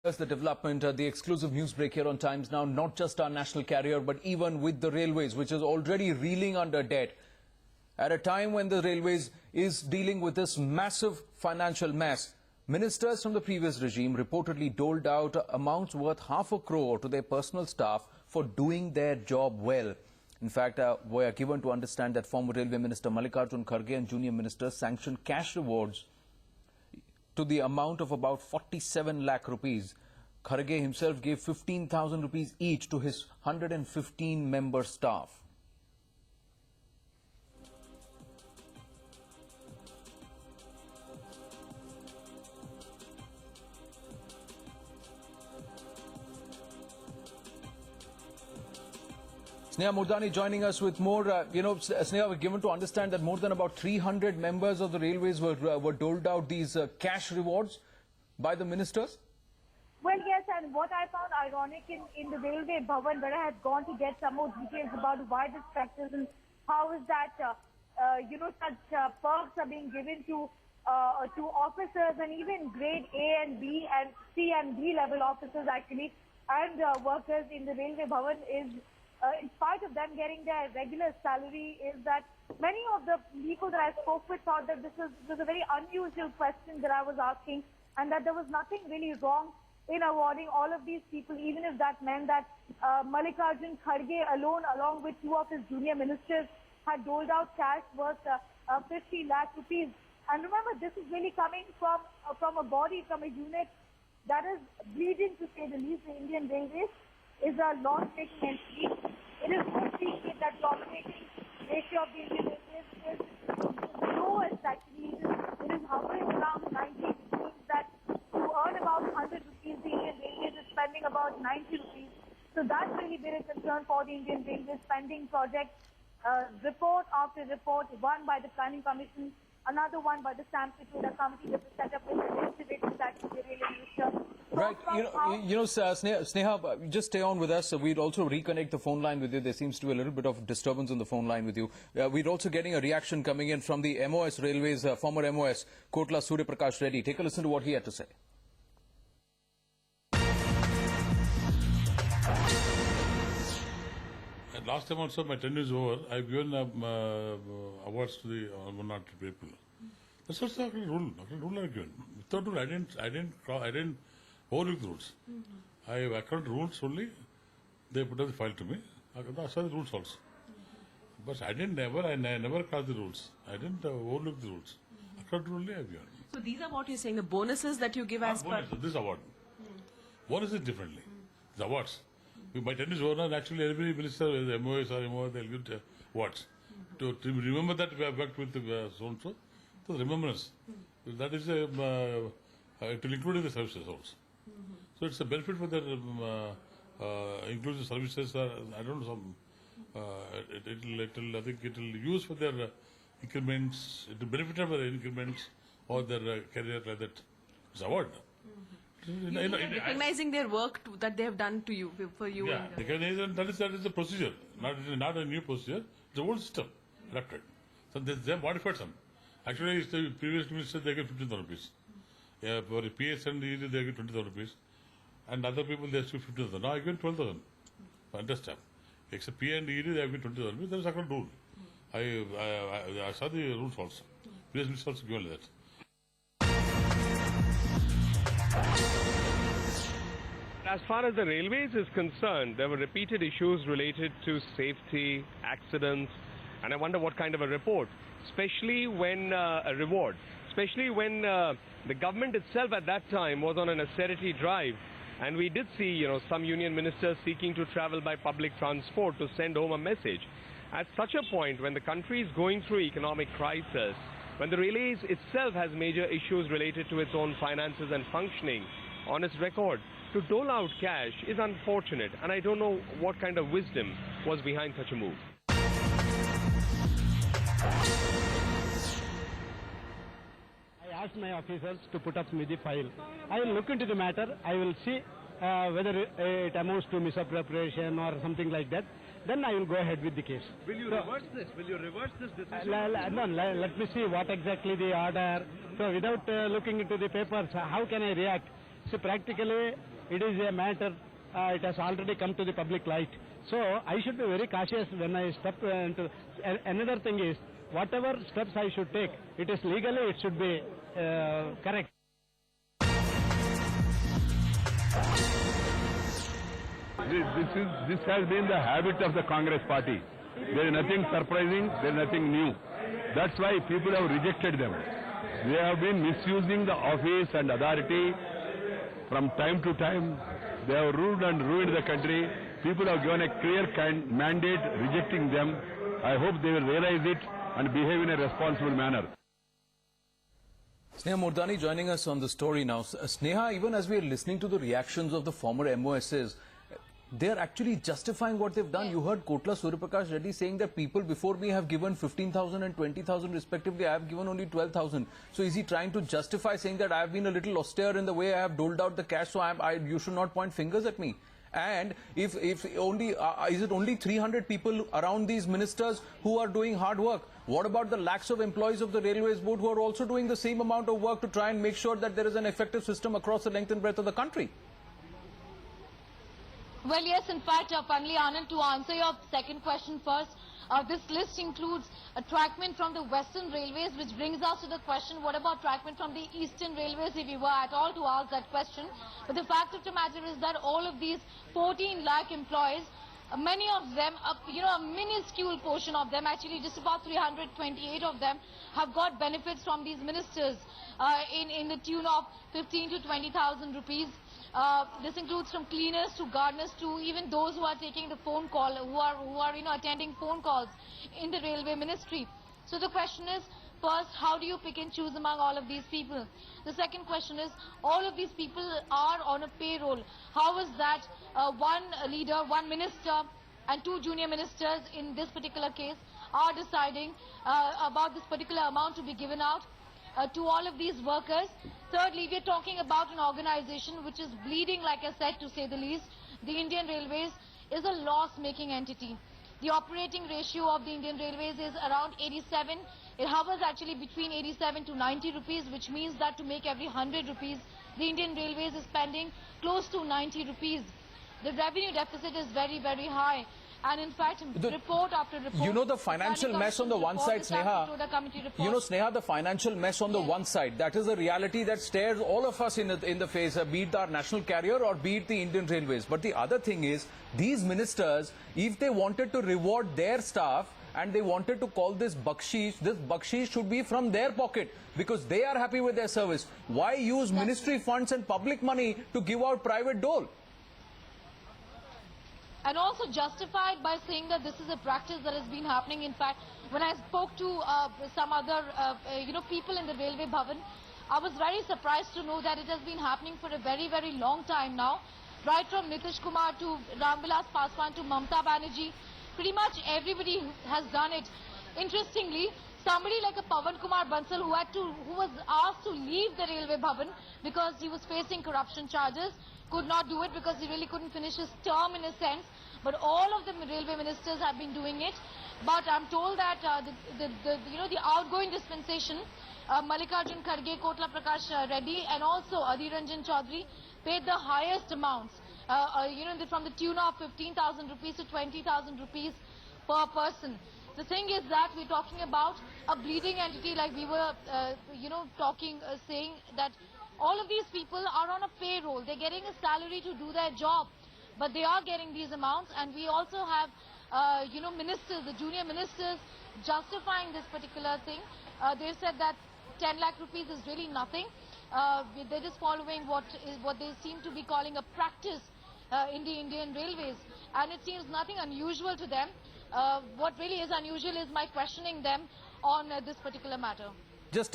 That's the development, the exclusive news break here on Times Now. Not just our national carrier, but even with the railways, which is already reeling under debt. At a time when the railways is dealing with this massive financial mess, ministers from the previous regime reportedly doled out amounts worth ₹500 crore to their personal staff for doing their job well. In fact, we are given to understand that former Railway Minister Mallikarjun Kharge and junior ministers sanctioned cash rewards to the amount of about 47 lakh rupees. Kharge himself gave 15,000 rupees each to his 115-member staff. Sneha Murdani joining us with more. Sneha, we're given to understand that more than about 300 members of the railways were doled out these cash rewards by the ministers. Well, yes, and what I found ironic in the railway bhavan, where I had gone to get some more details about why this practice and how is that, such perks are being given to officers and even grade A and B and C and D level officers actually and workers in the railway bhavan is. In spite of them getting their regular salary, is that many of the people that I spoke with thought that this was a very unusual question that I was asking, and that there was nothing really wrong in awarding all of these people, even if that meant that Mallikarjun Kharge alone, along with two of his junior ministers, had doled out cash worth 50 lakh rupees. And remember, this is really coming from a body, from a unit that is bleeding, to say the least. The Indian Railways is a loss-making entity. It is mostly that the operating ratio of the Indian Railways is the lowest actually. It is hovering around 90, which means that to earn about 100 rupees, the Indian Railways is spending about 90 rupees. So that's really been a concern for the Indian Railways spending project. Report after report, one by the Planning Commission, another one by the Stamp Security Committee that was set up with the investigators that the railway minister. Right, Sneha, just stay on with us. We'd also reconnect the phone line with you. There seems to be a little bit of disturbance on the phone line with you. We're also getting a reaction coming in from the MOS Railways, former MOS, Kotla Surya Prakash Reddy. Take a listen to what he had to say. Last time also, my tenure is over. I've given awards to the one or two people. That's also a rule. Rule I given. Without rule, I didn't overlook the rules. I according to rules only. They put up the file to me. I saw the rules also. But I never crossed the rules. I didn't overlook the rules. According to only I've given. So these are what you're saying, the bonuses that you give as per. This award. Bonus is differently. The awards. My tenure is over, naturally every minister, the MOS or MOS, they'll give awards. To remember that we have worked with so-and-so, so remembrance. That is, it will include in the services also. So it's a benefit for the inclusive services. I don't know, some, I think it will use for their increments, it will benefit for their increments or their career like that. It's award. Recognizing their work that they have done to you, for you. Yeah, that is the procedure, not a new procedure. It's the old system adapted. So they have modified some. Actually, the previous minister they get 15,000 rupees. Yeah, for the PS and ED they get 20,000 rupees, and other people they have 15,000. Now I get 12,000. Understand? Except P and ED they have given 20,000 rupees. That is a rule. I saw the rules also. Previous minister also given that. As far as the railways is concerned, there were repeated issues related to safety, accidents, and I wonder what kind of a report, especially when a reward, especially when the government itself at that time was on an austerity drive, and we did see, some union ministers seeking to travel by public transport to send home a message. At such a point, when the country is going through economic crisis, when the railways itself has major issues related to its own finances and functioning, on its record, to dole out cash is unfortunate, and I don't know what kind of wisdom was behind such a move. I asked my officers to put up me the file. I will look into the matter. I will see whether it amounts to misappropriation or something like that. Then I will go ahead with the case. Will you reverse this? Will you reverse this decision? No, let me see what exactly the order. So without looking into the papers, how can I react? So practically, it is a matter, it has already come to the public light. So I should be very cautious when I step into. Another thing is, whatever steps I should take, it is legally, it should be correct. This has been the habit of the Congress party. There is nothing surprising, there is nothing new. That's why people have rejected them. They have been misusing the office and authority from time to time. They have ruled and ruined the country. People have given a clear mandate rejecting them. I hope they will realize it and behave in a responsible manner. Sneha Murdani joining us on the story now. Sneha, even as we are listening to the reactions of the former MOSs, they are actually justifying what they've done. You heard Kotla Suryaprakash Reddy saying that people before me have given 15,000 and 20,000 respectively. I have given only 12,000. So is he trying to justify saying that I have been a little austere in the way I have doled out the cash, so you should not point fingers at me? And if only is it only 300 people around these ministers who are doing hard work? What about the lakhs of employees of the Railways Board who are also doing the same amount of work to try and make sure that there is an effective system across the length and breadth of the country? Well, yes, in fact, Panli Anand, to answer your second question first, this list includes a trackment from the Western Railways, which brings us to the question, what about trackment from the Eastern Railways, if you were at all to ask that question. But the fact of the matter is that all of these 14 lakh employees, many of them, a minuscule portion of them, actually just about 328 of them, have got benefits from these ministers in the tune of 15 to 20,000 rupees. This includes from cleaners to gardeners to even those who are taking the phone call, who are attending phone calls in the railway ministry. So the question is, first, how do you pick and choose among all of these people? The second question is, all of these people are on a payroll. How is that one leader, one minister and two junior ministers in this particular case are deciding about this particular amount to be given out to all of these workers? Thirdly, we are talking about an organization which is bleeding, like I said, to say the least. The Indian Railways is a loss-making entity. The operating ratio of the Indian Railways is around 87. It hovers actually between 87 to 90 rupees, which means that to make every 100 rupees, the Indian Railways is spending close to 90 rupees. The revenue deficit is very, very high. And in fact, report after report... You know the financial mess on the one side, Sneha. You know, Sneha, the financial mess on the one side, that is a reality that stares all of us in the face, be it our national carrier or be it the Indian Railways. But the other thing is, these ministers, if they wanted to reward their staff and they wanted to call this bakshish should be from their pocket because they are happy with their service. Why use ministry funds and public money to give out private dole? And also justified by saying that this is a practice that has been happening. In fact, when I spoke to some other people in the Railway Bhavan, I was very surprised to know that it has been happening for a very, very long time now. Right from Nitish Kumar to Ramvilas Paswan to Mamta Banerjee, pretty much everybody has done it. Interestingly, somebody like a Pawan Kumar Bansal who was asked to leave the Railway Bhavan because he was facing corruption charges, could not do it because he really couldn't finish his term in a sense. But all of the railway ministers have been doing it. But I'm told that the outgoing dispensation, Mallikarjun Kharge, Kotla Prakash Reddy and also Adhir Ranjan Chaudhary paid the highest amounts, from the tune of 15,000 rupees to 20,000 rupees per person. The thing is that we're talking about a bleeding entity, like we were, saying that all of these people are on a payroll. They're getting a salary to do their job, but they are getting these amounts. And we also have, ministers, the junior ministers, justifying this particular thing. They said that 10 lakh rupees is really nothing. They're just following what they seem to be calling a practice in the Indian Railways. And it seems nothing unusual to them. What really is unusual is my questioning them on this particular matter. Just